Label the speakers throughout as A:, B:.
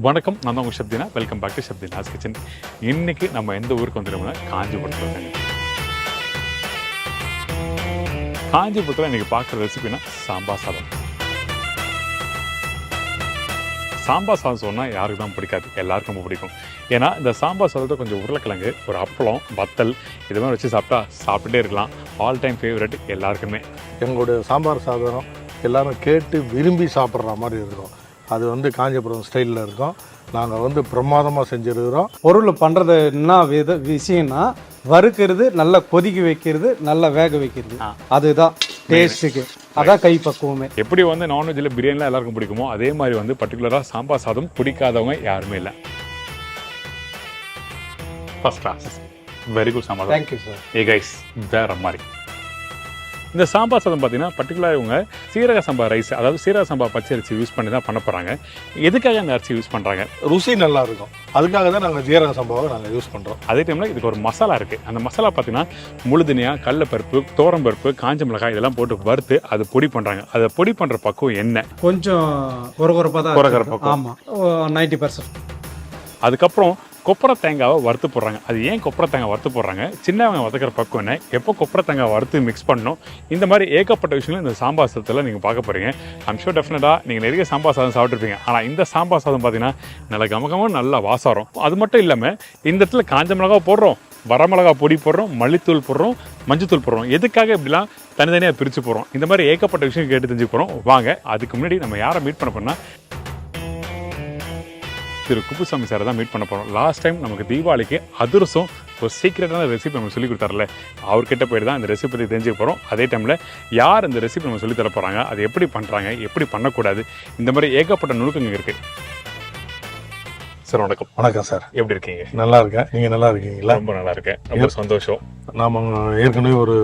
A: வணக்கம், நான் தான் உங்கள் Shabdina. Welcome back to Shabdina's kitchen. இன்றைக்கி நம்ம எந்த ஊருக்கு வந்துடுவோம்னா காஞ்சிபுரத்தில் இருக்காங்க. காஞ்சிபுரத்தில் இன்றைக்கி பார்க்குற ரெசிபினா சாம்பார் சாதம். சாம்பார் சாதம் சொன்னால் யாருக்கு தான் பிடிக்காது, எல்லாருக்கும் ரொம்ப பிடிக்கும். ஏன்னா இந்த சாம்பார் சாதத்தை கொஞ்சம் உருளைக்கிழங்கு, ஒரு அப்பளம், வத்தல் இது மாதிரி வச்சு சாப்பிட்டுட்டே இருக்கலாம். ஆல் டைம் ஃபேவரட் எல்லாருக்குமே.
B: எங்களுடைய சாம்பார் சாதம் எல்லோரும் கேட்டு விரும்பி சாப்பிட்ற மாதிரி இருக்கும். அது காஞ்சிபுரம் ஸ்டைலில் இருக்கும். நாங்கள் பிரமாதமாக செஞ்சுருக்கிறோம்.
C: பொருள் பண்ணுறது என்ன விஷயம்னா வறுக்கிறது, நல்லா கொதிக்க வைக்கிறது, நல்லா வேக வைக்கிறது, அதுதான் டேஸ்ட்டுக்கு. அதான் கை பக்குவமே.
A: எப்படி நான்வெஜ்ஜில் பிரியாணிலாம் எல்லாருக்கும் பிடிக்குமோ அதே மாதிரி பர்டிகுலராக சாம்பார் சாதம் பிடிக்காதவங்க யாருமே இல்லை. First class, very good sambar.
C: Thank you sir.
A: Hey guys, வேற மாதிரி இந்த சாம்பார் சாதம் பார்த்தீங்கன்னா பர்டிகுலராக இவங்க சீரக சம்பா ரைஸ், அதாவது சீரக சம்பா பச்சை அரிசி யூஸ் பண்ணி தான் பண்ண போகிறாங்க. எதுக்காக அந்த அரிசி யூஸ் பண்ணுறாங்க?
B: ருசி நல்லா இருக்கும், அதுக்காக தான் நாங்கள் சீரக சம்பாவை நாங்கள் யூஸ் பண்ணுறோம்.
A: அதே டைமில் இதுக்கு ஒரு மசாலா இருக்குது. அந்த மசாலா பார்த்தீங்கன்னா முழுதுனியா, கடலைப்பருப்பு, தோரம்பருப்பு, காஞ்ச மிளகாய் இதெல்லாம் போட்டு வறுத்து அது பொடி பண்ணுறாங்க. அதை பொடி பண்ணுற பக்குவம் என்ன?
C: கொஞ்சம்
A: குறகுறப்பாக.
C: ஆமாம், 90%.
A: அதுக்கப்புறம் கொப்பரை தேங்காவை வறுத்து போடுறாங்க. அது ஏன் கொப்பரை தேங்காய் வறுத்து போடுறாங்க, சின்ன வெங்காயம் வதக்கிற பக்குவம் என்ன, எப்போ கொப்பரை தேங்காய் வறுத்து மிக்ஸ் பண்ணணும், இந்த மாதிரி ஏகப்பட்ட விஷயங்கள் இந்த சாம்பார் சாதத்தில் நீங்கள் பார்க்க போகிறீங்க. ஐம் ஷூர் டெஃபினட்டாக நீங்கள் நிறைய சாம்பார் சாதம் சாப்பிட்ருப்பீங்க. ஆனால் இந்த சாம்பார் சாதம் பார்த்தீங்கன்னா நல்ல கமகமாக நல்லா வாசம். அது மட்டும் இல்லாமல் இந்த இடத்துல காஞ்ச மிளகா போடுறோம், வரமிளகா பொடி போடுறோம், மல்லித்தூள் போடுறோம், மஞ்சத்தூள் போடுறோம். எதுக்காக இப்படிலாம் தனித்தனியாக பிரித்து போகிறோம்? இந்த மாதிரி ஏகப்பட்ட விஷயம் கேட்டு தெரிஞ்சு போகிறோம். வாங்க, அதுக்கு முன்னாடி நம்ம யாரை மீட் பண்ண போனால் திரு குப்புசாமி சாரை தான் மீட் பண்ண போகிறோம். லாஸ்ட் டைம் நமக்கு தீபாவளிக்கு அதிரசம் ஒரு சீக்ரெட்டான ரெசிபி நம்ம சொல்லி கொடுத்தார்ல, அவர்கிட்ட போய்ட்டு தான் இந்த ரெசிபி பற்றி தெரிஞ்சுக்க போகிறோம். அதே டைமில் யார் இந்த ரெசிபி நம்ம சொல்லி தர போகிறாங்க, அது எப்படி பண்ணுறாங்க, எப்படி பண்ணக்கூடாது, இந்த மாதிரி ஏகப்பட்ட நுணுக்கங்கள் இருக்குது. சார் வணக்கம்.
B: வணக்கம் சார்,
A: எப்படி இருக்கீங்க?
B: நல்லா இருக்கேன், நீங்கள் நல்லா இருக்கீங்களா?
A: ரொம்ப நல்லா இருக்கேன், ரொம்ப சந்தோஷம்.
B: நாம் ஏற்கனவே ஒரு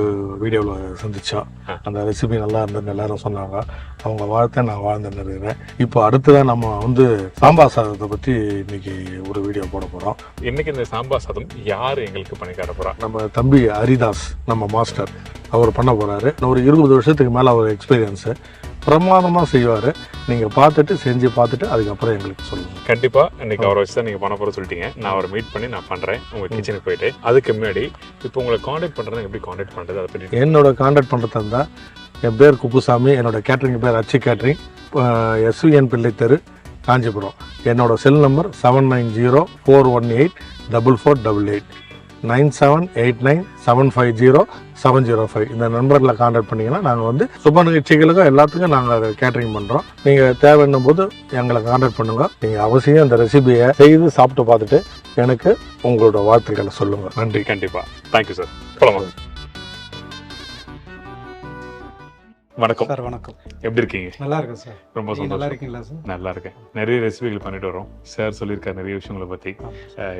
B: வீடியோவில் சந்தித்தோம். அந்த ரெசிபி நல்லா இருந்ததுன்னு எல்லாரும் சொன்னாங்க. அவங்க வாழ்த்த நான் வாழ்ந்துன்னு இருக்கிறேன். இப்போ அடுத்ததான் நம்ம சாம்பார் சாதத்தை பற்றி இன்னைக்கு ஒரு வீடியோ போட போகிறோம்.
A: இன்னைக்கு இந்த சாம்பார் சாதம் யார் எங்களுக்கு பண்ணி தர போகிறா?
B: நம்ம தம்பி ஹரிதாஸ், நம்ம மாஸ்டர், அவர் பண்ண போகிறாரு. ஒரு 20 வருஷத்துக்கு மேலே அவர் எக்ஸ்பீரியன்ஸு, பிரமாதமாக செய்வார். நீங்கள் பார்த்துட்டு செஞ்சு பார்த்துட்டு அதுக்கப்புறம் எங்களுக்கு சொல்லுங்கள்.
A: கண்டிப்பாக இன்னைக்கு அவரை வச்சு தான் நீங்கள் பண்ண போகிற சொல்லிட்டீங்க. நான் அவரை மீட் பண்ணி நான் பண்ணுறேன் உங்கள் கிச்சனுக்கு போயிட்டு. அதுக்கு முன்னாடி இப்போ உங்களை காண்டாக்ட் பண்ணுறது, எப்படி காண்டாக்ட் பண்ணுறது, அதை பற்றி
B: என்னோட காண்டாக்ட் பண்ணுறதா இருந்தால் என் பேர் குப்புசாமி, என்னோட கேட்ரிங் பேர் அச்சு கேட்ரிங், SVN பிள்ளை தெரு, காஞ்சிபுரம். என்னோட செல் நம்பர் 7904184488, 9789750705. இந்த நம்பரில் காண்டாக்ட் பண்ணிங்கன்னா நாங்கள் சுப நிகழ்ச்சிகளுக்கும் எல்லாத்துக்கும் நாங்கள் கேட்ரிங் பண்ணுறோம். நீங்கள் தேவைன்னும் போது எங்களை காண்டாக்ட் பண்ணுங்கள். நீங்கள் அவசியம் இந்த ரெசிபியை செய்து சாப்பிட்டு பார்த்துட்டு எனக்கு உங்களோட வாழ்த்துக்களை சொல்லுங்கள். நன்றி.
A: கண்டிப்பாக. Thank you sir. போலாமா? வணக்கம்
C: சார். வணக்கம்.
A: எப்படி இருக்கீங்க?
C: நல்லா இருக்கேன் சார்.
A: ரொம்ப சந்தோஷம்.
C: நல்லா இருக்கீங்களா சார்?
A: நல்லா இருக்கேன். நிறைய ரெசிபிகள் பண்ணிட்டு வரோம். சார் சொல்லியிருக்காரு நிறைய விஷயங்களை பற்றி.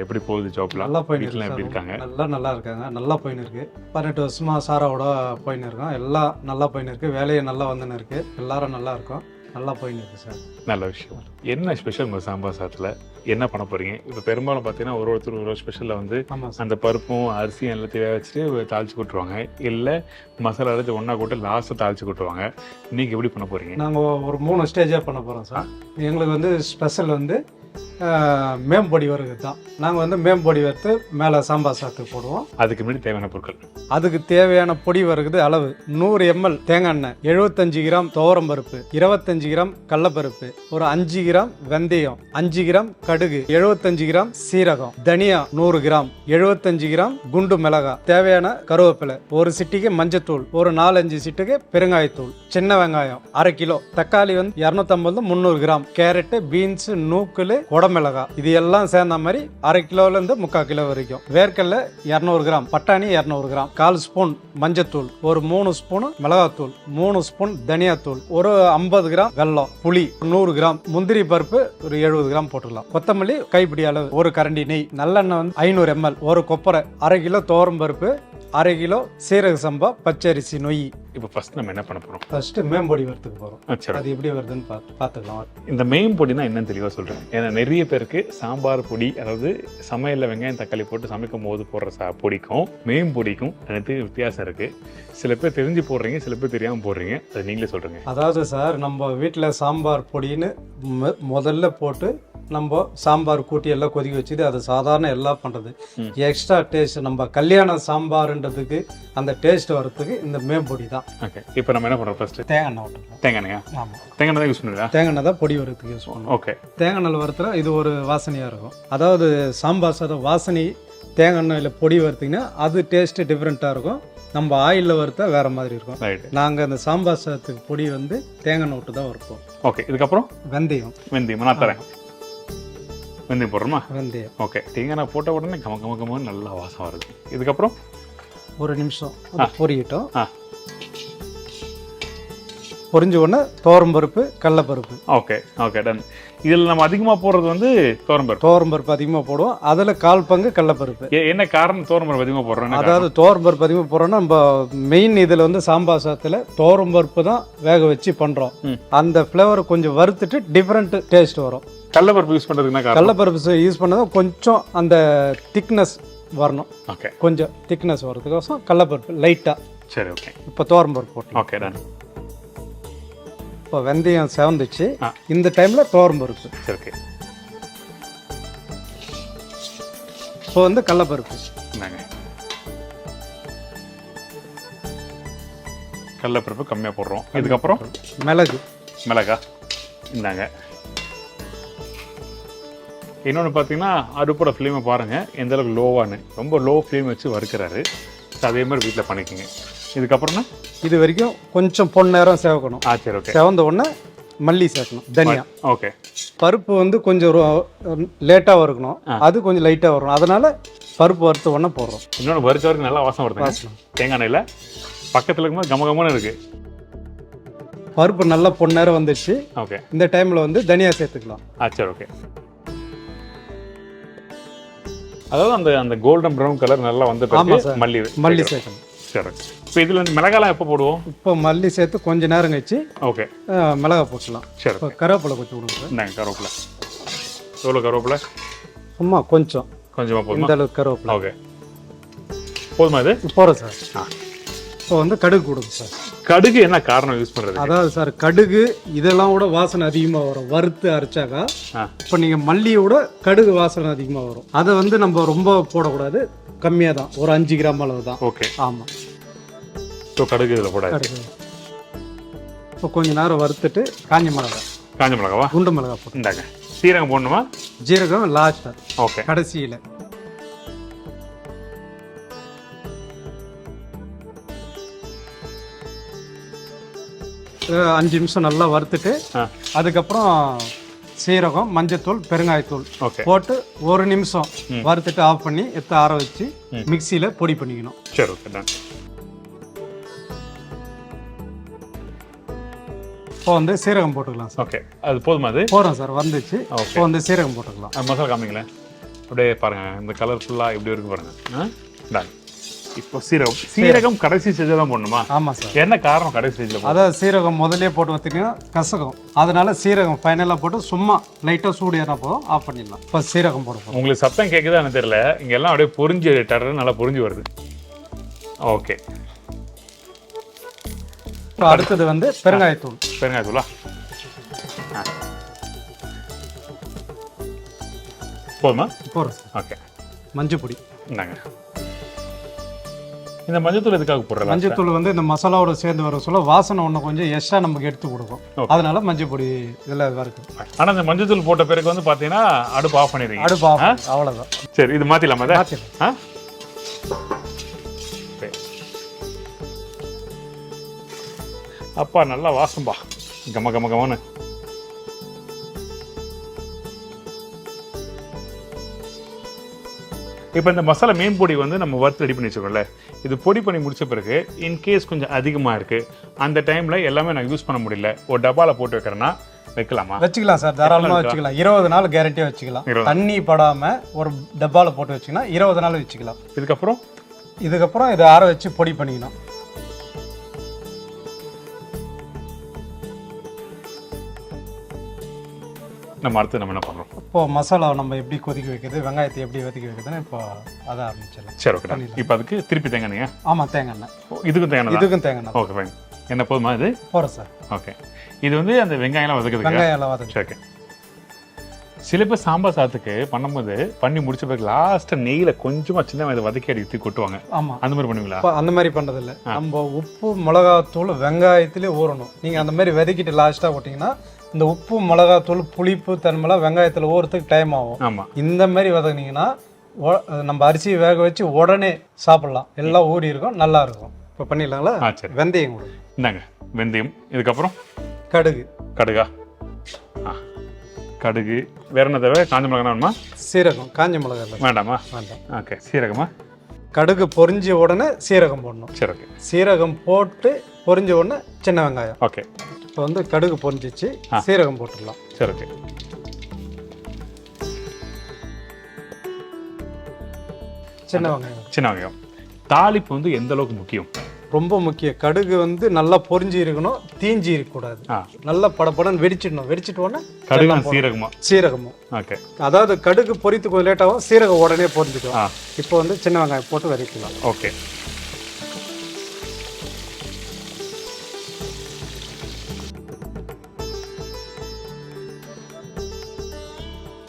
A: எப்படி போகுது ஜாப்லாம்?
C: நல்லா போயின்னு இருக்கு.
A: எப்படி இருக்காங்க?
C: நல்லா இருக்காங்க. நல்லா போயின்னு இருக்கு. 18 வருஷமா சாராவோட போயின்னு இருக்கோம். எல்லாம் நல்லா போயின்னு இருக்கு. வேலையை நல்லா வந்துன்னு இருக்கு. எல்லாரும் நல்லா இருக்கும். நல்லா போயின்னு இருக்கு சார்.
A: நல்ல விஷயம். என்ன ஸ்பெஷல் உங்கள் சாம்பார் சாதத்தில் என்ன பண்ண போறீங்க? இப்போ பெரும்பாலும் பார்த்தீங்கன்னா ஒருத்தர் ஒரு ஸ்பெஷலில் அந்த பருப்பும் அரிசியும் எல்லாத்தையும் வேக வச்சுட்டு தாளிச்சு கொட்டுருவாங்க, இல்லை மசாலா அரைச்சி ஒன்றா கூட்டு லாஸ்ட்டாக தாளிச்சு கொட்டுருவாங்க. நீங்கள் எப்படி பண்ண போகிறீங்க?
C: நாங்கள் ஒரு 3 ஸ்டேஜாக பண்ண போகிறோம் சார். எங்களுக்கு ஸ்பெஷல் மேம்பொடி வறுக்கிறது தான். நாங்கள் மேம்பொடி வறுத்து மேலே சாம்பார் சாதத்துக்கு போடுவோம்.
A: அதுக்கு முன்னாடி தேவையான பொருட்கள்.
C: அதுக்கு தேவையான பொடி வறுக்குது அளவு 100 ml தேங்காய் எண்ணெய், 75 கிராம் துவரம் பருப்பு, 25 கிராம் கடலைப்பருப்பு, ஒரு 5 கிராம் வெந்தயம், 5 கிராம் கடுகு, 75 கிராம் சீரகம், தனியா 100 கிராம், 75 கிராம் குண்டு மிளகாய், தேவையான கருவேப்பிலை, ஒரு சிட்டிக்கு மஞ்சத்தூள், ஒரு 4-5 சிட்டுக்கு பெருங்காயத்தூள், சின்ன வெங்காயம் 1/2 கிலோ, தக்காளி 250-300 கிராம், கேரட்டு, பீன்ஸ், நூக்கல், குடமிளகாய், இது எல்லாம் சேர்ந்த மாதிரி 1/2 கிலோலேருந்து 3/4 கிலோ வரைக்கும். வேர்க்கடலை 200 கிராம், பட்டாணி 200 கிராம், 1/4 ஸ்பூன் மஞ்சத்தூள், ஒரு 3 ஸ்பூன் மிளகாத்தூள், 3 ஸ்பூன் தனியாத்தூள், ஒரு 50 கிராம் வெல்லம், புளி 100 கிராம், முந்திரி பருப்பு ஒரு 70 கிராம் போட்டுக்கலாம், கொத்தமல்லி கைப்பிடி அளவு, ஒரு கரண்டி நெய், நல்லெண்ணெய் 500 ml, ஒரு கொப்பரை, 1/2 கிலோ துவரம் பருப்பு, 1/2 கிலோ சீரக சம்பா பச்சரிசி நொய்.
A: இப்போ ஃபர்ஸ்ட் நம்ம என்ன பண்ண போகிறோம்?
C: ஃபஸ்ட்டு மேம்பொடி வரத்துக்கு போகிறோம்.
A: சரி,
C: அது எப்படி வருதுன்னு பார்த்துக்கலாம்.
A: இந்த மெயின் பொடினா என்னன்னு தெளிவாக சொல்கிறேன். ஏன்னா நிறைய பேருக்கு சாம்பார் பொடி, அதாவது சமையலில் வெங்காயம் தக்காளி போட்டு சமைக்கும் போது போடுற பொடிக்கும் மெயின் பொடிக்கும் எனக்கு வித்தியாசம் இருக்குது. சில பேர் தெரிஞ்சு போடுறீங்க, சில பேர் தெரியாமல் போடுறீங்க. அதை நீங்களே சொல்கிறீங்க.
C: அதாவது சார், நம்ம வீட்டில் சாம்பார் பொடின்னு முதல்ல போட்டு நம்ம சாம்பார் கூட்டி எல்லாம் கொதிக்க வச்சுது, அது சாதாரண எல்லாம் பண்ணுறது. எக்ஸ்ட்ரா டேஸ்ட் நம்ம கல்யாண சாம்பார்ன்றதுக்கு அந்த டேஸ்ட் வரதுக்கு இந்த மேம்பொடி தான்.
A: ஓகே, இப்போ நம்ம என்ன பண்ணுறோம்? ஃபர்ஸ்ட் தேங்காய் விட்டுருக்கோம். தேங்காய்?
C: ஆமாம்,
A: தேங்காய் தான் யூஸ் பண்ணுவீங்களா?
C: தேங்காய் தான் பொடி வரதுக்கு யூஸ் பண்ணுவோம்.
A: ஓகே,
C: தேங்காய் வறுத்துல இது ஒரு வாசனையாக இருக்கும். அதாவது சாம்பார் சாதம் வாசனை தேங்காய் எண்ணெயில் பொடி வறுத்திங்கன்னா அது டேஸ்ட்டு டிஃப்ரெண்ட்டாக இருக்கும். நம்ம ஆயிலில் வறுத்தா வேறு மாதிரி இருக்கும். நாங்கள் அந்த சாம்பார் சாதத்துக்கு பொடி வந்து தேங்காய் விட்டு தான் வறுப்போம்.
A: ஓகே, இதுக்கப்புறம்
C: வெந்தயம்.
A: வெந்தயம் நான் தரேன். வெந்தயம் போடுறோமா?
C: வெந்தயம்.
A: ஓகே, தேங்காய் போட்ட உடனே கமகமகமாக நல்லா வாசம் வருது. இதுக்கப்புறம்
C: ஒரு நிமிஷம் பொரியட்டும். பொரிஞ்ச உடனே துவரம்பருப்பு, கடலைப்பருப்பு.
A: Okay okay, done. இதில் நம்ம அதிகமாக போடுறது வந்து துவரம்பருப்பு.
C: துவரம்பருப்பு அதிகமாக போடுவோம். அதில் 1/4 பங்கு கடலைப்பருப்பு.
A: என்ன காரணம் துவரம்பருப்பு அதிகமாக போடுறோம்?
C: அதாவது துவரம்பருப்பு அதிகமாக போடுறோன்னா நம்ம மெயின் இதில் வந்து சாம்பார் சாதத்தில் துவரம்பருப்பு தான் வேக வச்சு பண்ணுறோம். அந்த ஃப்ளேவர் கொஞ்சம் வறுத்துட்டு டிஃப்ரெண்ட் டேஸ்ட் வரும்.
A: கடலைப்பருப்பு யூஸ் பண்ணுறதுன்னா
C: கடலைப்பருப்பு யூஸ் பண்ணதும் கொஞ்சம் அந்த திக்னஸ் வரணும்.
A: ஓகே,
C: கொஞ்சம் திக்னஸ் வரதுக்கோசம் கடலைப்பருப்பு லைட்டாக.
A: சரி, ஓகே.
C: இப்போ துவரம்பருப்பு போட்டு.
A: Okay, done.
C: இப்போ வெந்தயம் செவந்துச்சு. இந்த டைமில் துவரம்பருப்பு.
A: சரி, ஓகே.
C: இப்போ வந்து கடலைப்பருப்பு.
A: இந்தாங்க, கடலைப்பருப்பு கம்மியாக போடுறோம். இதுக்கப்புறம்
C: மிளகு.
A: மிளகா இந்தாங்க. இன்னொன்று பார்த்தீங்கன்னா அடுப்போட ஃப்ளேமை பாருங்கள் எந்த அளவுக்கு லோவானு. ரொம்ப லோ ஃப்ளேம் வச்சு வறுக்கிறாரு. ஸோ அதே மாதிரி வீட்டில் பண்ணிக்கோங்க. இதுக்கப்புறம்னா
C: இது வரைக்கும் கொஞ்சம் பொன்னேரம் சேவக்கணும்.
A: சரி, ஓகே.
C: செவந்த உடனே மல்லி சேர்க்கணும், தனியா.
A: ஓகே,
C: பருப்பு வந்து கொஞ்சம் லேட்டாக வறுக்கணும், அது கொஞ்சம் லைட்டாக வரணும். அதனால பருப்பு வறுத்த உடனே போடுறோம்.
A: இன்னொன்று வறுத்த வரைக்கும் நல்லா வாசம் வருது. தேங்காய் எண்ணெயில் பக்கத்தில் இருக்கும்போது கமகமான இருக்குது.
C: பருப்பு நல்லா பொன்னேரம் வந்துடுச்சு.
A: ஓகே,
C: இந்த டைமில் வந்து தனியா சேர்த்துக்கலாம்.
A: சரி, ஓகே. அதாவது அந்த அந்த கோல்டன் ப்ரௌன் கலர் நல்லா வந்து மல்லி சேர்க்கணும். சரி, இப்போ இதில் வந்து மிளகாலாம் எப்போ போடுவோம்?
C: இப்போ மல்லி சேர்த்து கொஞ்சம் நேரம் கழிச்சு
A: ஓகே
C: மிளகா போட்டுக்கலாம்.
A: சரி,
C: இப்போ கருவேப்பிலை கொஞ்சம் விடுங்க.
A: இந்தாங்க கருவேப்பிலை. எவ்வளோ கருவேப்பிலை?
C: சும்மா கொஞ்சமாக
A: போதுமா?
C: இந்த அளவுக்கு கருவேப்பிலை.
A: ஓகே, போதுமா? இது
C: போகிறோம் சார். இப்போ வந்து கடுகு கொடுங்க சார்.
A: கடுகு என்ன காரணம் யூஸ் பண்ணுறது?
C: அதாவது சார், கடுகு இதெல்லாம் கூட வாசனை அதிகமாக வரும் வறுத்து அரைச்சாக்கா. இப்போ நீங்கள் மல்லியோட கடுகு வாசனை அதிகமாக வரும். அதை வந்து நம்ம ரொம்ப போடக்கூடாது, கம்மியாக தான், ஒரு 5 கிராம் அளவு தான்.
A: ஓகே,
C: ஆமாம்.
A: ஸோ கடுகு இதில் போடாது.
C: கடுகு இப்போ கொஞ்சம் நேரம் வறுத்துட்டு காஞ்ச மிளகாவா குண்டு மிளகா போட்டு.
A: இந்தாங்க, சீரகம் போடணுமா?
C: ஜீரகம் லாஸ்ட்டாக.
A: ஓகே,
C: கடைசியில். 5 நிமிஷம் நல்லா வறுத்துட்டு அதுக்கப்புறம் சீரகம், மஞ்சத்தூள், பெருங்காயத்தூள் போட்டு 1 நிமிஷம் வறுத்துட்டு ஆஃப் பண்ணி எடுத்து ஆற வச்சு மிக்சியில் பொடி பண்ணிக்கணும்.
A: சரி, ஓகே.
C: இப்போ வந்து சீரகம் போட்டுக்கலாம் சார்.
A: ஓகே, அது போதுமா? அது
C: போகிறோம் சார், வந்துச்சு. இப்போ வந்து சீரகம் போட்டுக்கலாம்.
A: மசாலா காமிங்களேன். அப்படியே பாருங்கள், இந்த கலர்ஃபுல்லாக இப்படி இருக்கு பாருங்கள். இப்போ சீரகம் கடைசி ஸ்டேஜில் தான் போடணுமா?
C: ஆமாம் சார்.
A: என்ன காரணம் கடைசி ஸ்டேஜில்?
C: அதாவது சீரகம் முதலே போட்டு வச்சுட்டீங்கன்னா கசகம். அதனால சீரகம் ஃபைனலாக போட்டு சும்மா லைட்டாக சூடு ஏறினா போதும், ஆஃப் பண்ணிடலாம். இப்போ சீரகம் போடுவோம். உங்களுக்கு
A: சத்தம் கேட்குதா எனக்கு தெரியல, இங்கே எல்லாம் அப்படியே பொரிஞ்சு டர்ரு நல்லா பொரிஞ்சு வருது. ஓகே,
C: இப்போ அடுத்தது வந்து பெருங்காயத்தூள்.
A: பெருங்காயத்தூளா? போதுமா?
C: போடுறோம் சார்.
A: ஓகே,
C: மஞ்சள் பொடி
A: இந்தாங்க. இந்த மஞ்சத்தூள் எதுக்காக போடுறோம்?
C: மஞ்சத்தூள் வந்து இந்த மசாலாவோட சேர்ந்து வர சொல்ல வாசனை ஒன்று கொஞ்சம் எக்ஸ்ட்ரா நமக்கு எடுத்து கொடுக்கும். அதனால மஞ்சள் பொடி இதில் இருக்கு.
A: ஆனால் இந்த மஞ்சத்தூள் போட்ட பிறகு வந்து பார்த்தீங்கன்னா அடுப்பு ஆஃப் பண்ணிடுறீங்க.
C: அடுப்பு ஆஃப், அவ்வளோதான்.
A: சரி, இது மாற்றிடலாமா?
C: மாற்றிடலாம்.
A: அப்பா நல்லா வாசம்பா, கம கம கமன்னு. இப்போ இந்த மசாலா மீன் பொடி வந்து நம்ம வறுத்து ரெடி பண்ணி வச்சுக்கோம்ல, இது பொடி பண்ணி முடிச்ச பிறகு இன்கேஸ் கொஞ்சம் அதிகமாக இருக்குது, அந்த டைமில் எல்லாமே நான் யூஸ் பண்ண முடியல, ஒரு டப்பாவில் போட்டு வைக்கிறேன்னா வைக்கலாமா?
C: வச்சுக்கலாம் சார், தாராளமாக வச்சுக்கலாம். 20 நாள் கேரண்டியாக வச்சுக்கலாம். தண்ணி படாமல் ஒரு டப்பாவில் போட்டு வச்சிங்கன்னா 20 நாள் வச்சுக்கலாம்.
A: இதுக்கப்புறம்
C: இதுக்கப்புறம் இதை ஆற வச்சு பொடி பண்ணிக்கணும்.
A: நம்ம அடுத்து நம்ம என்ன பண்ணுறோம்?
C: இப்போ மசாலா நம்ம எப்படி கொதிக்க வைக்கிறது, வெங்காயத்தை எப்படி வதக்கி வைக்கிறதுன்னு இப்போ அதை ஆரம்பிச்சிடலாம்.
A: சரி ஓகே. இப்போ அதுக்கு திருப்பி தேங்காய் எண்ணெய்?
C: ஆமாம், தேங்காய் எண்ணெய்.
A: இதுக்கும் தேங்காய் எண்ணெய்?
C: இதுக்கும் தேங்காய் எண்ணெய்.
A: Okay fine. என்ன போதுமா இது?
C: போகிறோம் சார்.
A: ஓகே. இது வந்து அந்த வெங்காயம்லாம் வதக்குதுக்கு?
C: வெங்காயம் எல்லாம் வதக்கு.
A: ஓகே. சில பேர் சாம்பார் சாதத்துக்கு பண்ணும்போது பண்ணி முடிச்ச பிறகு லாஸ்ட்டாக நெய்யில் கொஞ்சமாக சின்ன வெங்காயத்தை வதக்கி அடித்து கொட்டுவாங்க.
C: ஆமாம்,
A: அந்த மாதிரி பண்ணுவீங்களா?
C: இப்போ அந்த மாதிரி பண்ணுறதில்ல. நம்ம உப்பு மிளகாத்தூள் வெங்காயத்திலே ஊறணும். நீங்கள் அந்த மாதிரி வதக்கிட்டு லாஸ்ட்டாக போட்டிங்கன்னா இந்த உப்பு மிளகாத்தூள் புளிப்பு தன்மைலாம் வெங்காயத்தில் ஊறத்துக்கு டைம் ஆகும்.
A: ஆமாம்.
C: இந்த மாதிரி வதக்குனீங்கன்னா நம்ம அரிசி வேக வச்சு உடனே சாப்பிடலாம். எல்லாம் ஊறி இருக்கும், நல்லா இருக்கும். இப்போ பண்ணிடலாங்களா?
A: சரி.
C: வெந்தயம் கூட
A: இந்தாங்க வெந்தயம். இதுக்கப்புறம்
C: கடுகு.
A: கடுகா? கடுகு. வேற என்ன தேவை? காஞ்ச மிளகா வேணுமா?
C: சீரகம். காஞ்ச மிளகா
A: வேண்டாமா?
C: வேண்டாம்.
A: ஓகே. சீரகமா?
C: கடுகு பொரிஞ்ச உடனே சீரகம் போடணும்.
A: சரி ஓகே.
C: சீரகம் போட்டு பொரிஞ்ச உடனே சின்ன வெங்காயம்.
A: ஓகே.
C: இப்போ வந்து கடுகு பொரிஞ்சிச்சு, சீரகம் போட்டுடலாம்.
A: சரி ஓகே.
C: சின்ன வெங்காயம்.
A: சின்ன வெங்காயம். தாளிப்பு வந்து எந்த அளவுக்கு முக்கியம்?
C: ரொம்ப முக்கியம். கடுகு வந்து நல்லா பொரிஞ்சு இருக்கணும், தீஞ்சி இருக்கக்கூடாது. நல்லா படப்படன்னு வெடிச்சிடணும். வெடிச்சிட்டு உடனே
A: கடுகு சீரகமா?
C: சீரகமும்.
A: ஓகே.
C: அதாவது கடுகு பொரித்து கொஞ்சம் லேட்டாகும், சீரகம் உடனே பொரிஞ்சிடும். இப்போ வந்து சின்ன வெங்காயம் போட்டு வதக்கலாம்.
A: ஓகே.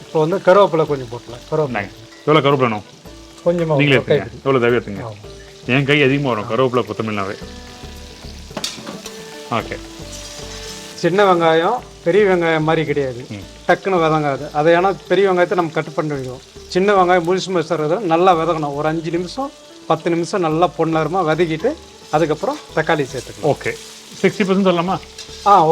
C: இப்போ வந்து கருவேப்பிலை கொஞ்சம் போட்டலாம். கருவேப்பிலை
A: எவ்வளோ கருவேப்பிலை வேணும்?
C: கொஞ்சமாக.
A: நீங்களே எடுத்துங்க. எவ்வளோ தேவை எடுத்துங்க. என் கை அதிகமாக வரும் கருவேப்பிலை கொத்தமல்லினாவே. ஓகே.
C: சின்ன வெங்காயம் பெரிய வெங்காயம் மாதிரி கிடையாது, டக்குன்னு வதங்காது. அதை ஏன்னா பெரிய வெங்காயத்தை நம்ம கட் பண்ணி வைக்கிறோம். சின்ன வெங்காயம் முழுசு முழுசுறது நல்லா வதங்கணும். ஒரு 5 நிமிஷம் 10 நிமிஷம் நல்லா பொன்னரமாக வதக்கிட்டு அதுக்கப்புறம் தக்காளி சேர்த்துக்கலாம்.
A: ஓகே. 60% சொல்லலாமா?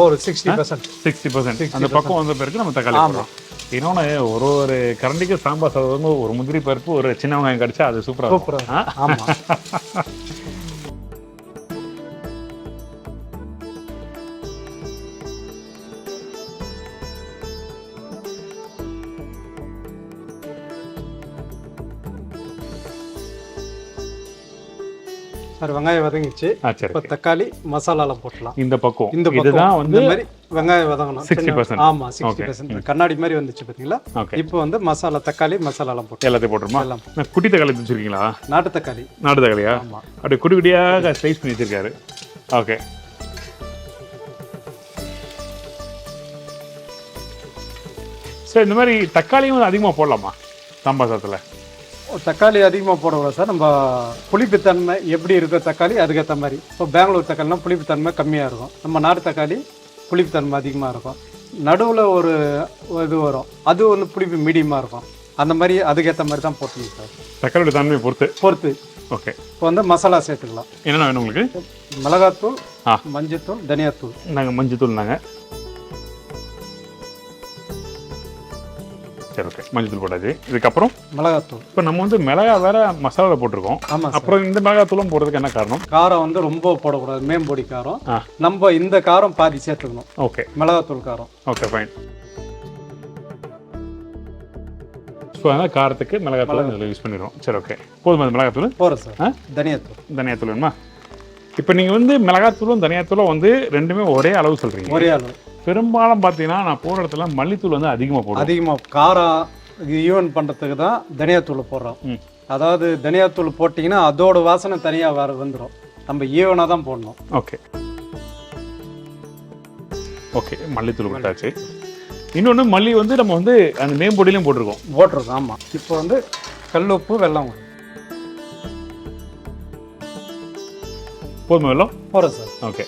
C: ஒரு 60%.
A: 60% அந்த பக்கம் வந்த பிறகு நம்ம தக்காளி போடுறோம். இன்னொன்று ஒரு கரண்டிக்கு சாம்பார் சாதம் ஒரு முந்திரி பருப்பு ஒரு சின்ன வெங்காயம் கடிச்சா அது சூப்பராக
C: சூப்பராக. ஆமாம். சார் வெங்காயம் வதங்கிச்சு. இப்போ தக்காளி மசாலாலாம் போட்டலாம்.
A: இந்த பக்கம்
C: இந்த
A: இதுதான் வந்து
C: மாதிரி வெங்காயம் வதங்கணும்.
A: 60%.
C: ஆமா, 60%. கண்ணாடி மாதிரி வந்துச்சு பாத்தீங்களா? இப்போ வந்து மசாலா தக்காளி மசாலாலாம் போட்டு
A: எல்லாத்தையும் போட்டுருமா? குட்டி தக்காளி வச்சிருக்கீங்களா?
C: நாட்டு தக்காளி.
A: நாட்டு தக்காளியா? அப்படி குட்டி குட்டியாக ஸ்லைஸ் பண்ணி வச்சிருக்காரு. ஓகே. சார் இந்த மாதிரி தக்காளியும் வந்து அதிகமாக போடலாமா சாம்பார் சாதத்தில்?
C: தக்காளி அதிகமாக போடக்கூடாது சார். நம்ம புளிப்புத்தன்மை எப்படி இருக்கோ தக்காளி அதுக்கேற்ற மாதிரி. இப்போ பெங்களூர் தக்காளினா புளிப்புத்தன்மை கம்மியாக இருக்கும், நம்ம நாட்டு தக்காளி புளிப்புத்தன்மை அதிகமாக இருக்கும். நடுவில் ஒரு இது வரும், அது ஒன்று புளிப்பு மீடியமாக இருக்கும். அந்த மாதிரி அதுக்கேற்ற மாதிரி தான் போட்டுங்க சார்.
A: தக்காளியோட தன்மையை பொறுத்து. ஓகே.
C: இப்போ வந்து மசாலா சேர்த்துக்கலாம்.
A: என்னென்ன வேணும் உங்களுக்கு?
C: மிளகாத்தூள், மஞ்சத்தூள், தனியாத்தூள்.
A: நாங்கள் மஞ்சத்தூள் நாங்கள். சரி ஓகே. மஞ்சத்தூள் போட்டாச்சு. இதுக்கப்புறம்
C: மிளகாத்தூள்.
A: இப்போ நம்ம வந்து மிளகா வேற மசாலாவில் போட்டிருக்கோம்.
C: ஆமாம்.
A: அப்புறம் இந்த மிளகாத்தூளும் போடுறதுக்கு என்ன காரணம்?
C: காரம் வந்து ரொம்ப போடக்கூடாது, மேம்பொடி காரம். நம்ம இந்த காரம் பாதி சேர்த்துக்கணும்.
A: ஓகே.
C: மிளகாத்தூள் காரம்.
A: Okay fine. ஸோ அதனால் காரத்துக்கு மிளகாத்தூள் இதில் யூஸ் பண்ணிடுறோம். சரி ஓகே. போதுமா அந்த மிளகாத்தூள்?
C: போகிறோம் சார். தனியாத்தூள்.
A: தனியாத்தூள் வேணுமா? இப்போ நீங்கள் வந்து மிளகாத்தூளும் தனியாத்தூளும் வந்து ரெண்டுமே ஒரே அளவு சொல்கிறீங்க.
C: ஒரே அளவு.
A: பெரும்பாலும் பார்த்தீங்கன்னா நான் போடுற இடத்துல மல்லித்தூள் வந்து அதிகமாக போடுறோம்.
C: அதிகமாக காரம் ஈவன் பண்ணுறதுக்கு தான் தனியாத்தூள் போடுறோம். அதாவது தனியாத்தூள் போட்டிங்கன்னா அதோட வாசனை தனியாக வந்துடும். நம்ம ஈவனாக தான் போடணும்.
A: ஓகே. ஓகே. மல்லித்தூள் போட்டாச்சு. இன்னொன்று மல்லி வந்து நம்ம வந்து அந்த மேம்பொடியிலையும் போட்டிருக்கோம்.
C: ஆமாம். இப்போ வந்து கல் உப்பு வெல்லம்
A: போதுமா? வெல்லம்
C: போகிறோம் சார்.
A: ஓகே.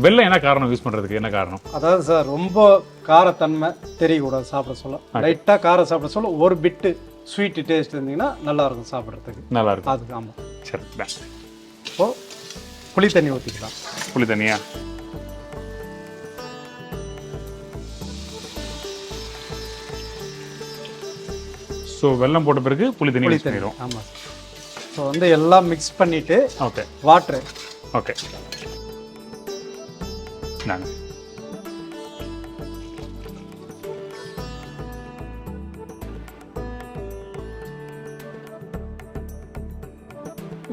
A: வெல்லம் என்ன காரணம் யூஸ் பண்ணுறதுக்கு? என்ன காரணம்?
C: அதாவது சார் ரொம்ப காரத்தன்மை தெரியக்கூடாது சாப்பிட சொல்ல. லைட்டாக காரம் சாப்பிட சொல்ல ஒரு பிட்டு ஸ்வீட்டு டேஸ்ட் இருந்தீங்கன்னா நல்லாயிருக்கும் சாப்பிட்றதுக்கு.
A: நல்லாயிருக்கும்.
C: அதுக்கு. ஆமாம்.
A: சரி.
C: இப்போது புளி தண்ணி ஊற்றிக்கலாம்.
A: புளி தண்ணியா? ஸோ வெல்லம் போட்ட பிறகு புளி தண்ணி யூஸ் பண்ணிடுவோம்.
C: ஆமாம். ஸோ வந்து எல்லாம் மிக்ஸ் பண்ணிவிட்டு
A: ஓகே.
C: வாட்ரு.
A: ஓகே. நாங்கள்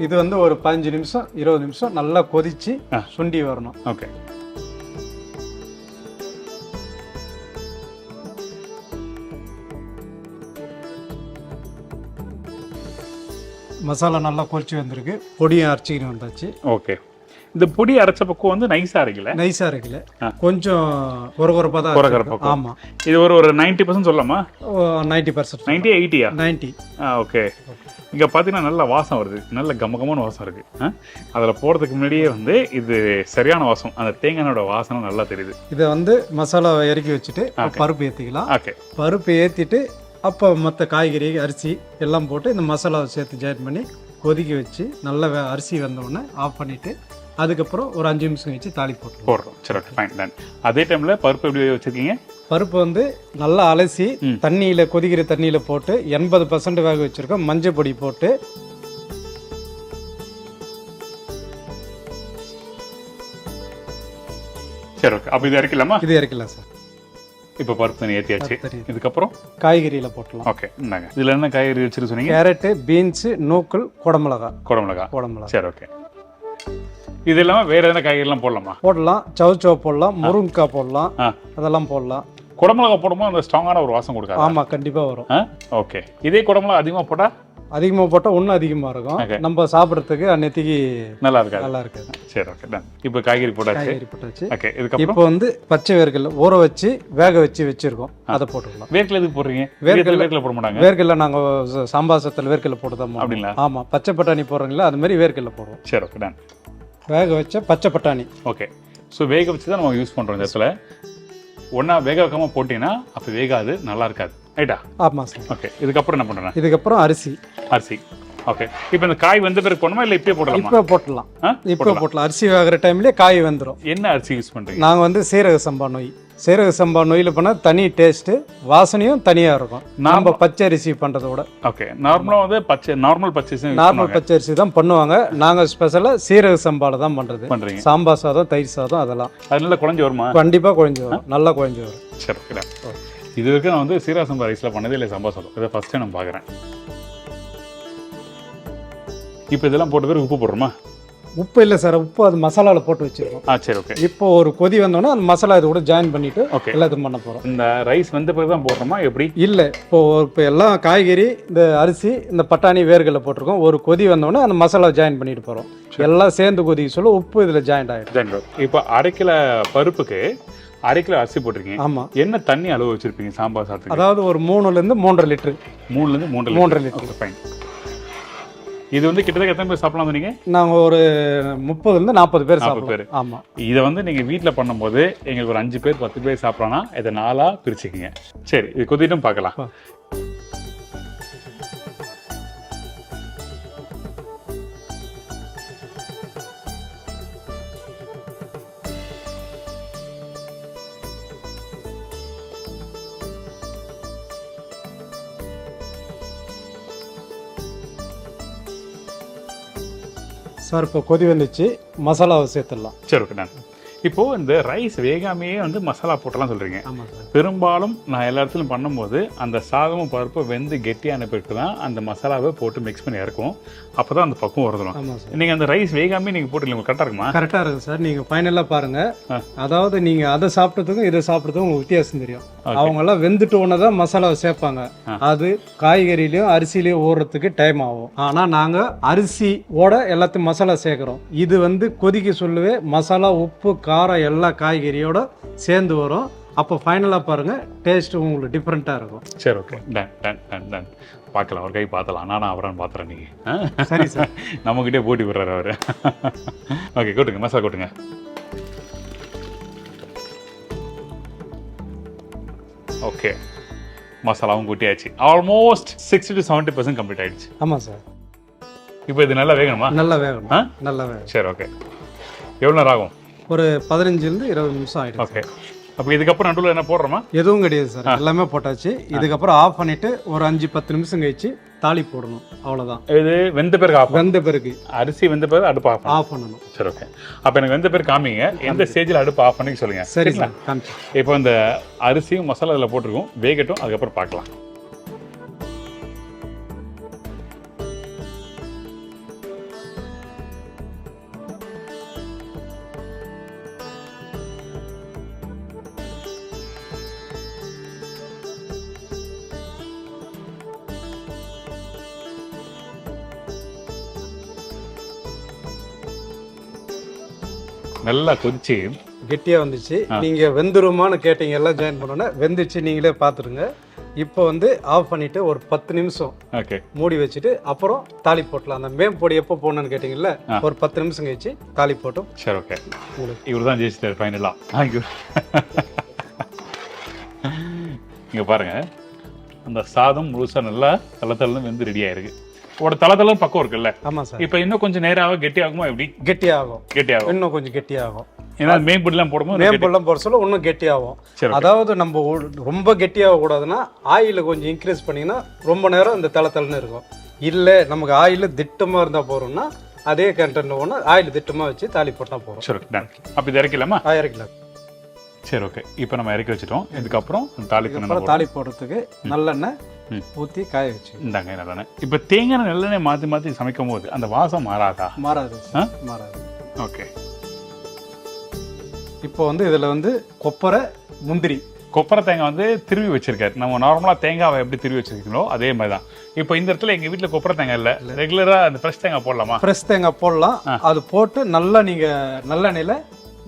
C: இது வந்து ஒரு 15 நிமிஷம் 20 நிமிஷம் நல்லா கொதிச்சு சுண்டி வரணும்.
A: ஓகே.
C: மசாலா நல்லா கொதிச்சு வந்திருக்கு. பொடியும் அரைச்சிக்கிட்டு வந்தாச்சு.
A: ஓகே. இந்த பொடி அரைச்ச பக்கம் வந்து நைஸா அரைக்கல,
C: நைஸா அரைக்கல, கொஞ்சம் கொரகொரப்பா தான்.
A: கொரகொரப்பா.
C: ஆமா.
A: இது ஒரு 90% சொல்லலாமா?
C: 90%.
A: 90 80யா?
C: 90.
A: ஓகே. இங்க பாத்தீங்கன்னா நல்ல வாசம் வருது, நல்ல கமகமான வாசம் இருக்கு. அதுல போறதுக்கு முன்னாடியே வந்து இது சரியான வாசம், அந்த தேங்காயோட வாசனை நல்லா தெரியுது.
C: இதை வந்து மசாலாவை இறக்கி வச்சுட்டு பருப்பு ஏற்றிக்கலாம்.
A: ஓகே.
C: பருப்பு ஏற்றிட்டு அப்போ மற்ற காய்கறி அரிசி எல்லாம் போட்டு இந்த மசாலாவை சேர்த்து ஜாயின் பண்ணி கொதிக்க வச்சு நல்லா அரிசி வந்தோடனே ஆஃப் பண்ணிவிட்டு அதுக்கப்புறம் ஒரு 5 நிமிஷம் கழிச்சு தாளி போடுறோம்.
A: சரி, ஓகே, ஃபைன், டன். அதே டைமில் பருப்பு எப்படி வச்சுருக்கீங்க?
C: பருப்பு வந்து நல்லா அலசி தண்ணியில் கொதிக்கிற தண்ணியில் போட்டு 80% வேக வச்சுருக்கோம். மஞ்சள் பொடி போட்டு
A: சரி, ஓகே. அப்போ இது இறக்கலாமா?
C: இது இறக்கலாம் சார்.
A: இப்போ பருப்பு தண்ணி ஏற்றியாச்சு. இதுக்கப்புறம்
C: காய்கறியில் போட்டலாம்.
A: ஓகே, இந்தாங்க. இதில் என்ன காய்கறி வச்சுரு சொன்னீங்க?
C: கேரட்டு, பீன்ஸு, நூக்கல், குடமிளகா.
A: சரி, ஓகே. இது இல்லாமல் வேறு எதனா காய்கறிலாம் போடலாமா?
C: போடலாம். சவுச்சோ போடலாம், முருங்கைக்காய் போடலாம், அதெல்லாம் போடலாம்.
A: குடமிளகா போடும்போது அந்த ஸ்ட்ராங்கான ஒரு வாசம் கொடுக்காது?
C: ஆமாம், கண்டிப்பாக வரும்.
A: ஓகே. இதே குடமிளகா அதிகமாக போட்டால்?
C: அதிகமாக போட்டால் ஒன்றும் அதிகமாக இருக்கும், நம்ம சாப்பிட்றதுக்கு அன்னைக்கு
A: நல்லா இருக்காது.
C: நல்லா இருக்காது.
A: சரி, ஓகே, டன். இப்போ காய்கறி போட்டாச்சு. ஓகே. இதுக்கப்புறம்
C: இப்போ வந்து பச்சை வேர்க்கடலை ஊற வச்சு வேக வச்சு வச்சிருக்கோம், அதை போட்டுக்கலாம்.
A: வேர்க்கடலை எதுக்கு போடுறீங்க? வேர்க்கடலை போட மாட்டாங்க.
C: வேர்க்கடலை நாங்கள் சாம்பார் சத்தில் வேர்க்கடலை போட்டு தான்.
A: அப்படிங்களா?
C: ஆமாம், பச்சை பட்டாணி போடுறீங்களா அது மாதிரி வேர்க்கடலை போடுவோம்.
A: சரி, ஓகே, டன்.
C: வேக வச்ச பச்சை பட்டாணி. ஓகே.
A: ஸோ வேக வச்சு தான் நம்ம யூஸ் பண்ணுறோம். இந்த இடத்துல ஒன்றா வேக வைக்காமல் போட்டிங்கன்னா அப்போ வேகாது, நல்லா இருக்காது, ரைட்டா?
C: ஆமாம் சார்.
A: ஓகே. இதுக்கப்புறம் என்ன பண்ணுறேன்?
C: இதுக்கப்புறம் அரிசி.
A: ஓகே. இப்போ இந்த காய் வந்த பிறகு போடணுமா இல்லை இப்போயே போடலாமா?
C: இப்போ போட்டலாம். இப்போ போட்டலாம். அரிசி வேகிற டைம்லேயே காய் வந்துடும்.
A: என்ன அரிசி யூஸ் பண்ணுறீங்க?
C: நாங்கள் வந்து சீரக சம்பா நொய். சீரக சம்பா நொய்யில் பண்ணால் தனி டேஸ்ட்டு, வாசனையும் தனியாக இருக்கும் நம்ம பச்சை அரிசி பண்ணுறத விட.
A: ஓகே. நார்மலாக வந்து நார்மல் பச்சை
C: அரிசி தான் பண்ணுவாங்க. நாங்கள் ஸ்பெஷலாக சீரக சம்பாவில் தான் பண்ணுறீங்க. சாம்பார் சாதம், தயிர் சாதம், அதெல்லாம்
A: அதனால குழஞ்சி வருமா?
C: கண்டிப்பாக குழஞ்சி வரும், நல்லா குழஞ்சி வரும்.
A: சரி, ஓகே. இது வரைக்கும் நான் வந்து சீரக சம்பா ரைஸில் பண்ணதே இல்லை, சாம்பார் சாதம். இதை ஃபஸ்ட்டு நான் பார்க்குறேன். இப்போ இதெல்லாம் போட்ட பிறகு உப்பு போடுறோமா?
C: உப்பு இல்லை சார், உப்பு அது மசாலாவில் போட்டு வச்சிருக்கோம்.
A: சரி, ஓகே.
C: இப்போ ஒரு கொதி வந்தோன்னா அந்த மசாலா இது கூட ஜாயின் பண்ணிட்டு எல்லாத்தையும் பண்ண போகிறோம்.
A: இந்த ரைஸ் வந்த பிறகு தான் போடுறோமா எப்படி?
C: இல்லை, இப்போ எல்லாம் காய்கறி, இந்த அரிசி, இந்த பட்டாணி, வேர்க்கடலை போட்டிருக்கோம். ஒரு கொதி வந்தோடனே அந்த மசாலா ஜாயின் பண்ணிட்டு போகிறோம். எல்லாம் சேர்ந்து கொதிக்க சொல்ல உப்பு இதில் ஜாயிண்ட் ஆகிடும்.
A: இப்போ 1/2 கிலோ பருப்புக்கு 1/2 கிலோ அரிசி போட்டிருக்கீங்க.
C: ஆமாம்.
A: என்ன தண்ணி அளவு வச்சிருப்பீங்க சாம்பார் சாதத்துக்கு?
C: அதாவது ஒரு 3லேருந்து 3.5 லிட்டர்.
A: 3லேருந்து 3.5 லிட்டர். ஃபைன். இது வந்து கிட்டத்தட்ட எத்தனை பேர் சாப்பிடலாம் சொன்னீங்க?
C: நாங்கள் ஒரு 30லேருந்து 40 பேர் சாப்பிடுவோம். ஆமாம்.
A: இதை வந்து நீங்கள் வீட்டில் பண்ணும்போது எங்களுக்கு ஒரு 5 பேர் 10 பேர் சாப்பிட்றோன்னா இதை 4ஆக பிரிச்சுக்கிங்க. சரி, இது கொதிட்டும் பார்க்கலாம்.
C: சார் இப்போ கொதி வந்துச்சு, மசாலாவை சேர்த்துடலாம்.
A: சரி, ஓகே. நான் இப்போது இந்த ரைஸ் வேகாமையே வந்து மசாலா போட்டலாம் சொல்கிறீங்க.
C: ஆமாம் சார்.
A: பெரும்பாலும் நான் எல்லா இடத்துலையும் பண்ணும்போது அந்த சாதமும் பருப்பும் வெந்து கெட்டியான பிறகு தான் அந்த மசாலாவை போட்டு மிக்ஸ் பண்ணி இறக்கும். அப்போ தான் அந்த பக்கம் வருதுலாம்.
C: ஆமாம் சார்.
A: நீங்கள் அந்த ரைஸ் வேகாமே நீங்கள் போட்டு உங்களுக்கு கரெக்டாக இருக்குமா?
C: கரெக்டாக இருக்குது சார். நீங்கள் ஃபைனலாக பாருங்கள். அதாவது நீங்கள் அதை சாப்பிட்றதுக்கும் இதை சாப்பிட்றதுக்கும் உங்களுக்கு வித்தியாசம் தெரியும். அவங்கெல்லாம் வெந்துட்டு ஒன்று தான் மசாலாவை சேர்ப்பாங்க. அது காய்கறிலையும் அரிசிலையும் ஊறுறதுக்கு டைம் ஆகும். ஆனால் நாங்கள் அரிசியோட எல்லாத்தையும் மசாலா சேர்க்குறோம். இது வந்து கொதிக்க சொல்லவே மசாலா, உப்பு, காரம் எல்லா காய்கறியோட சேர்ந்து வரும். அப்போ ஃபைனலாக பாருங்கள், டேஸ்ட்டு உங்களுக்கு டிஃப்ரெண்ட்டாக இருக்கும்.
A: சரி, okay. Done done done done பார்க்கலாம், ஒரு கை பார்த்தலாம். நானும் அவரான்னு பார்த்துறேன். நீங்கள்
C: சரி சார்.
A: நம்மக்கிட்டே போட்டி விடுறாரு அவர். ஓகே, கொட்டுங்க, மசாலா கொட்டுங்க. ஓகே, மசாலாவும் கூட்டியாச்சு. ஆல்மோஸ்ட் 60 to 70% கம்ப்ளீட் ஆயிடுச்சு.
C: ஆமாம் சார்.
A: இப்போ இது நல்லா வேகணுமா?
C: நல்லா வேகணும். நல்லா வேகணும்.
A: சரி, ஓகே. எவ்வளோ நேரம் ஆகும்?
C: ஒரு 15லேருந்து 20 நிமிஷம் ஆகிடும்.
A: ஓகே. அப்போ இதுக்கப்புறம் நடுவில் என்ன போடுறோமா?
C: எதுவும் கிடையாது சார், எல்லாமே போட்டாச்சு. இதுக்கப்புறம் ஆஃப் பண்ணிவிட்டு ஒரு 5-10 நிமிஷம் கழிச்சு தாளி போடணும், அவ்வளோதான். இது
A: வெந்த பிறகு ஆஃப்?
C: வெந்த பிறகு,
A: அரிசி வெந்த பிறகு அடுப்பு ஆஃப் பண்ணணும். சரி, ஓகே. அப்போ எனக்கு வெந்த பிறகு காமிங்க, எந்த ஸ்டேஜில் அடுப்பு ஆஃப் பண்ணி சொல்லுங்கள்.
C: சரி சார், காமிச்சு.
A: இப்போ இந்த அரிசியும் மசாலா இதில் போட்டிருக்கோம், வேகட்டும், அதுக்கப்புறம் பார்க்கலாம். நல்லா கொதிச்சு
C: கெட்டியாக வந்துச்சு. நீங்கள் வெந்துருமான்னு கேட்டீங்க, எல்லாம் ஜாயின் பண்ணோன்னே வெந்துச்சு, நீங்களே பார்த்துருங்க. இப்போ வந்து ஆஃப் பண்ணிவிட்டு ஒரு 10 நிமிஷம்
A: ஓகே
C: மூடி வச்சுட்டு அப்புறம் தாலி போட்டலாம். அந்த மேம் பொடி எப்போ போடணும்னு கேட்டிங்கல்ல, ஒரு 10 நிமிஷம் கழிச்சு தாலி போட்டோம்.
A: சரி ஓகே. இவர் தான் ஜெயிச்சிட்டார் ஃபைனலாக. தேங்க்யூ. இங்கே பாருங்கள், அந்த சாதம் முழுசாக நல்லா தளத்தளன்னு வெந்து ரெடி ஆயிருக்கு. ஒரு தளத்தளம் பக்கம் இருக்குல்ல.
C: ஆமாம் சார்.
A: இப்போ இன்னும் கொஞ்சம் நேரம் கெட்டி ஆகுமா? எப்படி
C: கெட்டியாகும்?
A: கெட்டியாகும்,
C: இன்னும் கொஞ்சம் கெட்டியாகும்.
A: ஏன்னா மேம்பொடிலாம் போடும்போது
C: மேம்பொடிலாம் போட சொல்ல இன்னும் கெட்டியாகும். அதாவது நம்ம ரொம்ப கெட்டியாக கூடாதுன்னா ஆயில கொஞ்சம் இன்க்ரீஸ் பண்ணிங்கன்னா ரொம்ப நேரம் இந்த தளத்தளன்னு இருக்கும். இல்லை நமக்கு ஆயில் திட்டமாக இருந்தால் போகிறோம்னா அதே கண்டென்ட் ஒன்று ஆயில் திட்டமாக வச்சு தாலி போட்டால் போகிறோம்.
A: சரி டன். அப்போ இது இறக்கலாமா?
C: இறக்கலாம்.
A: சரி ஓகே. இப்போ நம்ம இறக்கி வச்சுட்டோம். இதுக்கப்புறம்
C: தாலி போடுறதுக்கு நல்லெண்ணெய் ஊற்றி காய வச்சு
A: இந்தாங்க நல்லெண்ணெய். இப்போ தேங்காய் நல்லெண்ணெய் மாற்றி மாற்றி சமைக்கும் போது அந்த வாசம் மாறாதா?
C: மாறாது, மாறாது.
A: ஓகே.
C: இப்போ வந்து இதில் வந்து கொப்பரை, முந்திரி,
A: கொப்பரை தேங்காய் வந்து திருவி வச்சிருக்காரு. நம்ம நார்மலாக தேங்காவை எப்படி திருவி வச்சிருக்கீங்களோ அதே மாதிரி தான். இப்போ இந்த இடத்துல எங்கள் வீட்டில் கொப்பரை தேங்காய் இல்லை, ரெகுலராக அந்த ஃப்ரெஷ் தேங்காய் போடலாமா?
C: ஃப்ரெஷ் தேங்காய் போடலாம். அது போட்டு நல்லா நீங்கள் நல்லெண்ணெயில்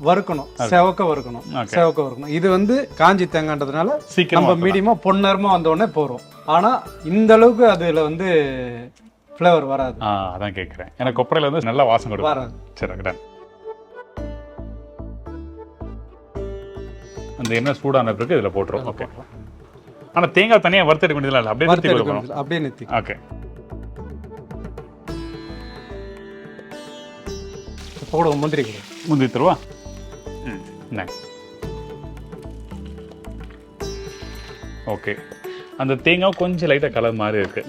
C: வறுக்கணும், செவக்க வறுக்கணும், செவக்க வறுக்கணும். இது வந்து காஞ்சி தேங்காய்ன்றதுனால சீக்கிரம் நம்ம மீடியமாக பொன்னரமாக வந்தோடனே போகிறோம். ஆனால் இந்த அளவுக்கு அதில் வந்து ஃப்ளேவர் வராது.
A: அதான் கேட்குறேன். எனக்கு கொப்பரையில் வந்து நல்ல வாசம் கொடுக்கும்.
C: வராது.
A: சரி டன். அந்த எண்ணெய் சூடான பிறகு இதில் போட்டுரும். ஓகே. ஆனால் தேங்காய் தனியாக வறுத்து எடுக்க வேண்டியதில்லை, அப்படியே
C: அப்படியே நிறுத்தி.
A: ஓகே.
C: போட முந்திரி
A: முந்திரி தருவா. ஓகே. அந்த தேங்காய் கொஞ்சம் லைட்டாக கலர் மாதிரி இருக்கு.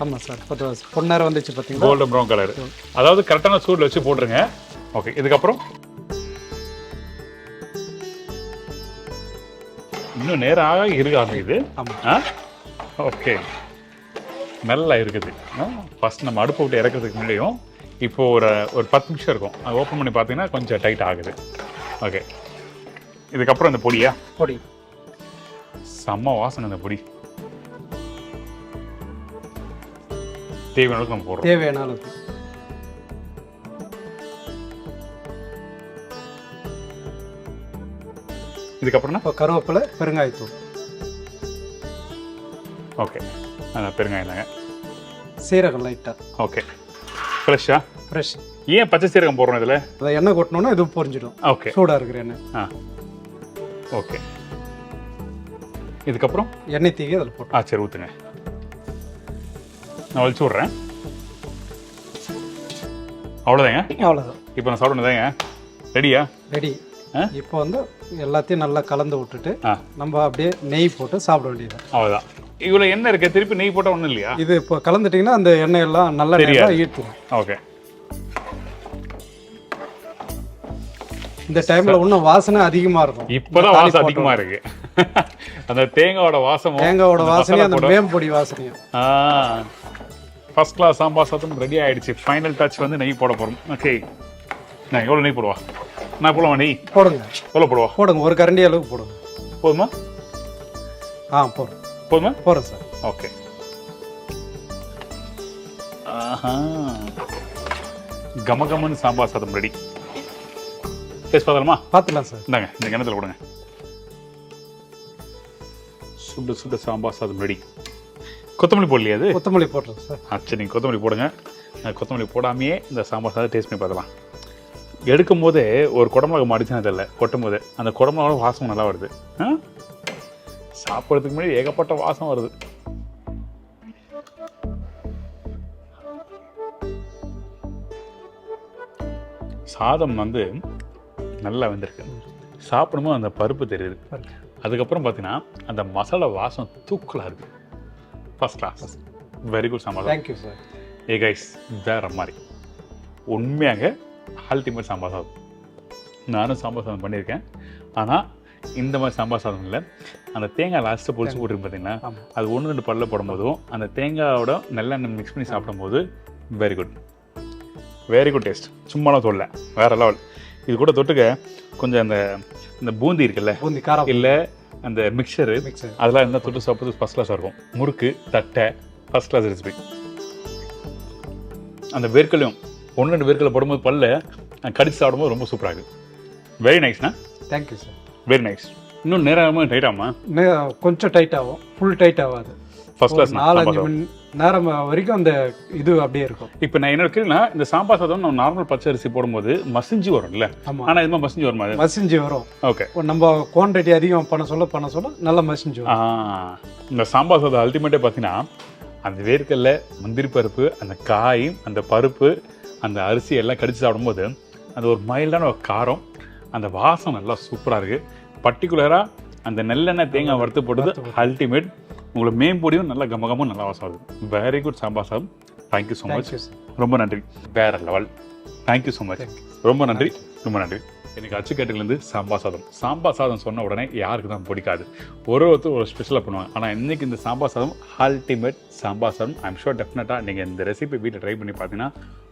C: ஆமாம் சார். பொன்னேரம் வந்துச்சு பார்த்தீங்கன்னா,
A: கோல்டன் ப்ரௌன் கலர். அதாவது கரெக்டான சூடில் வச்சு போட்டுருங்க. ஓகே. இதுக்கப்புறம் இன்னும் நேராக இருக்காது இது. ஓகே. நல்லா இருக்குது. ஃபர்ஸ்ட் நம்ம அடுப்பு விட்டு இறக்கிறதுக்கு முன்னாடியும் இப்போ ஒரு 10 நிமிஷம் இருக்கும். அது ஓப்பன் பண்ணி பார்த்தீங்கன்னா கொஞ்சம் டைட் ஆகுது. ஓகே. இதுக்கப்புறம் இந்த பொடியா?
C: பொடி
A: செம்ம வாசனை. இந்த பொடி தேவையான அளவுக்கு நம்ம போடுறோம்.
C: தேவையான அளவுக்கு.
A: இதுக்கப்புறம்
C: இப்போ கருவேப்பிலை, பெருங்காயத்தூள்.
A: ஓகே. பெருங்காயம் தாங்க.
C: சீரகம் லைட்டாக.
A: ஓகே. ஃப்ரெஷ்ஷா?
C: ஃப்ரெஷ்.
A: ஏன் பச்சை சீரகம் போடுறோம் இதில்?
C: அதை எண்ணெய் கொட்டணுன்னா இது பொரிஞ்சிடும்.
A: ஓகே.
C: சூடாக இருக்கிற எண்ணெய்.
A: ஓகே. இதுக்கப்புறம்
C: எண்ணெய் தீக்கி அதில் போட்டு.
A: சரி ஊற்றுங்க. நான் வலிச்சு விட்றேன். அவ்வளோதாங்க.
C: அவ்வளோதான்.
A: இப்போ நான் சாப்பிட்றதாங்க. ரெடியா?
C: ரெடி. இப்போ வந்து எல்லாத்தையும் நல்லா கலந்து விட்டுட்டு நம்ம அப்படியே நெய் போட்டு சாப்பிட வேண்டியது. அவ்வளோதான்.
A: இவ்வளோ எண்ணெய் இருக்கு, திருப்பி நெய் போட்டால் ஒன்றும் இல்லையா?
C: இது இப்போ கலந்துட்டிங்கன்னா அந்த எண்ணெய் எல்லாம் நல்லா ஈர்த்துடும்.
A: ஓகே.
C: இந்த டைம்ல இன்னும் வாசனை அதிகமா இருக்கும்.
A: இப்போதான் வாசம் அதிகமா இருக்கு. அந்த தேங்காயோட வாசம்,
C: தேங்காயோட வாசனையும் அந்த மேம்பொடி வாசனையும்.
A: ஃபர்ஸ்ட் கிளாஸ் சாம்பார் சாதம் ரெடி ஆயிடுச்சு. ஃபைனல் டச் வந்து நெய் போட போறோம். ஓகே. நான் எவ்வளோ நெய் போடுவா? நான் போடுவா நெய்?
C: போடுங்க.
A: எவ்வளோ போடுவா?
C: போடுங்க, ஒரு கரண்டி அளவுக்கு போடுங்க.
A: போதுமா?
C: போதும்.
A: போதுமா?
C: போறேன் சார்.
A: ஓகே. கமகமன்னு சாம்பார் சாதம் ரெடி. டேஸ்ட் பார்த்தலாமா?
C: பார்த்துலாம் சார்.
A: இந்தாங்க, இந்த கிணத்துல கொடுங்க. சுடு சுடு சாம்பார் சாதம் ரெடி. கொத்தமல்லி போடலையா? அது
C: கொத்தமல்லி போடுறோம் சார்.
A: சரி, நீங்கள் கொத்தமல்லி போடுங்க. கொத்தமல்லி போடாமையே இந்த சாம்பார் சாதம் டேஸ்ட் பண்ணி பார்க்கலாம். எடுக்கும் போதே ஒரு குடமிளகு மாடிச்சுன்னு தெரியல, கொட்டும் போது அந்த குடமிளகோட வாசம் நல்லா வருது. சாப்பிட்றதுக்கு முன்னாடி ஏகப்பட்ட வாசம் வருது. சாதம் வந்து நல்லா வெந்திருக்கு. சாப்பிடும்போது அந்த பருப்பு தெரியுது. அதுக்கப்புறம் பார்த்தீங்கன்னா அந்த மசாலா வாசம் தூக்கலாக இருக்குது. First class. Very good sambar.
C: Thank you sir.
A: Guys, வேற மாதிரி உண்மையாக அல்டிமேட் சாம்பார் சாதம். நானும் சாம்பார் சாதம் பண்ணியிருக்கேன். ஆனால் இந்த மாதிரி சாம்பார் சாதம் இல்லை. அந்த தேங்காய் லாஸ்ட்டு பொரிச்சு போட்டுருக்கு பார்த்தீங்கன்னா, அது 1-2 பல்ல போடும்போதும் அந்த தேங்காயோட நல்லெண்ணெய் மிக்ஸ் பண்ணி சாப்பிடும்போது very good, very good taste. சும்மாலாம் சொல்ல, வேறு லெவல். இது கூட தொட்டுக்க கொஞ்சம் அந்த பூந்தி இருக்குல்ல,
C: பூந்தி காரம்
A: இல்லை அந்த மிக்சரு, அதெல்லாம் இருந்தால் தொட்டு சாப்பிட்றது ஃபஸ்ட் கிளாஸாக இருக்கும். முறுக்கு, தட்டை, ஃபஸ்ட் கிளாஸ் ரெசிபி. அந்த வேர்க்கலையும் 1-2 வேர்க்கலை போடும்போது பல்ல கடிச்சு சாப்பிடும்போது ரொம்ப சூப்பராக இருக்குது. வெரி நைஸ்ண்ணா,
C: தேங்க்யூ சார்.
A: Very nice. இன்னும் நேரமாக டைட் ஆகுமா?
C: கொஞ்சம் டைட் ஆகும், ஃபுல் டைட் ஆகாது.
A: ஃபர்ஸ்ட் கிளாஸ்
C: 4-5 மணி நேரம் வரைக்கும் அந்த இது அப்படியே இருக்கும்.
A: இப்போ நான் என்ன கேட்குறேன்னா, இந்த சாம்பார் சாதம் நம்ம நார்மல் பச்சை அரிசி போடும்போது மசிஞ்சு வரும்ல,
C: ஆமாம்,
A: ஆனால் இதுமாதிரி மசிஞ்சு வருமா? அது
C: மசிஞ்சு வரும்.
A: ஓகே,
C: நம்ம குவான்டிட்டி அதிகம் பண்ண சொல்ல நல்லா மசிஞ்சு வரும்.
A: இந்த சாம்பார் சாதம் அல்டிமேட்டே பார்த்தீங்கன்னா, அந்த வேர்க்கடலை, முந்திரி பருப்பு, அந்த காய், அந்த பருப்பு, அந்த அரிசி எல்லாம் கடிச்சு சாப்பிடும்போது அது ஒரு மைல்டான ஒரு காரம், அந்த வாசம் நல்லா சூப்பராக இருக்குது. பர்டிகுலராக அந்த நெல்லெண்ணெய் தேங்காய் வறுத்து போட்டது அல்டிமேட். உங்களுக்கு மேம்பொடியும் நல்லா கமகமும் நல்லா வாசம் வருது. வெரி குட் சாம்பார் சாதம். தேங்க்யூ ஸோ மச், ரொம்ப நன்றி. வேற லெவல். தேங்க்யூ ஸோ மச், ரொம்ப நன்றி, ரொம்ப நன்றி. எனக்கு அச்சுக்கட்டுலேருந்து சாம்பார் சாதம் சொன்ன உடனே யாருக்கு தான் பிடிக்காது, ஒருத்தர் ஒரு ஸ்பெஷலாக பண்ணுவாங்க. ஆனால் இன்றைக்கி இந்த சாம்பார் சாதம் அல்டிமேட் சாம்பார் சாதம். ஐம் ஷோர் டெஃபினட்டாக நீங்கள் இந்த ரெசிபி வீட்டில் ட்ரை பண்ணி பார்த்தீங்கன்னா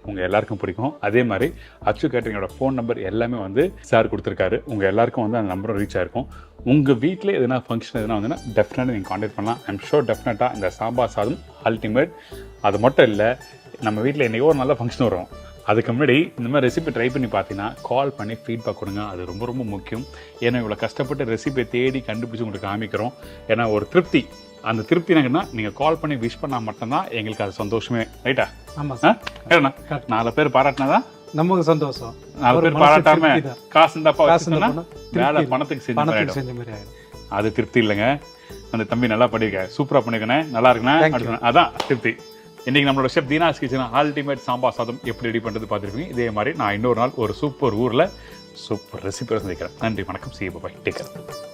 A: உங்கள் எல்லாருக்கும் பிடிக்கும். அதே மாதிரி அச்சு கேட்டரிங்கோட ஃபோன் நம்பர் எல்லாமே வந்து சார் கொடுத்துருக்காரு. உங்கள் எல்லாருக்கும் வந்து அந்த நம்பரும் ரீச் ஆகிருக்கும். உங்கள் வீட்டில் எதனா ஃபங்க்ஷன் எதனா வந்துன்னா டெஃபினட்டாக நீங்கள் காண்டாக்ட் பண்ணலாம். ஐம் ஷோர் டெஃபினட்டாக இந்த சாம்பார் சாதம் அல்டிமேட். அது மட்டும் இல்லை, நம்ம வீட்டில் என்றைக்கோ ஒரு நல்ல ஃபங்க்ஷன் வரும், அதுக்கு முன்னாடி இந்த மாதிரி ரெசிபி ட்ரை பண்ணி பார்த்தீங்கன்னா கால் பண்ணி ஃபீட்பேக் கொடுங்க. அது ரொம்ப ரொம்ப முக்கியம். ஏன்னா இவ்வளோ கஷ்டப்பட்டு ரெசிபியை தேடி கண்டுபிடிச்சி உங்களுக்கு காமிக்கிறோம். ஏன்னா ஒரு திருப்தி, அந்த திருப்தி என்னங்கன்னா நீங்கள் கால் பண்ணி விஷ் பண்ணால் மட்டும்தான் எங்களுக்கு அது சந்தோஷமே. ரைட்டா?
C: ஆமாம் சார்.
A: ஏன்னா 4 பேர் பாராட்டினாதான்
C: நமக்கு சந்தோஷம்.
A: 4 பேர் பாராட்டாம காசு இருந்தாப்பா வேலை பணத்துக்கு செஞ்ச
C: மாதிரி
A: அது திருப்தி இல்லைங்க. அந்த தம்பி நல்லா பண்ணியிருக்கேன், சூப்பராக பண்ணியிருக்கேனே, நல்லா இருக்குண்ணே, அதான் திருப்தி. இன்றைக்கி நம்மளோட chef Dheena's kitchen ultimate sambar சாதம் எப்படி ரெடி பண்ணுறது பார்த்துருப்பீங்க. இதே மாதிரி நான் இன்னொரு நாள் ஒரு சூப்பர் ஊரில் சூப்பர் ரெசிபியோட சந்திக்கிறேன். நன்றி, வணக்கம், see you, bye, take care.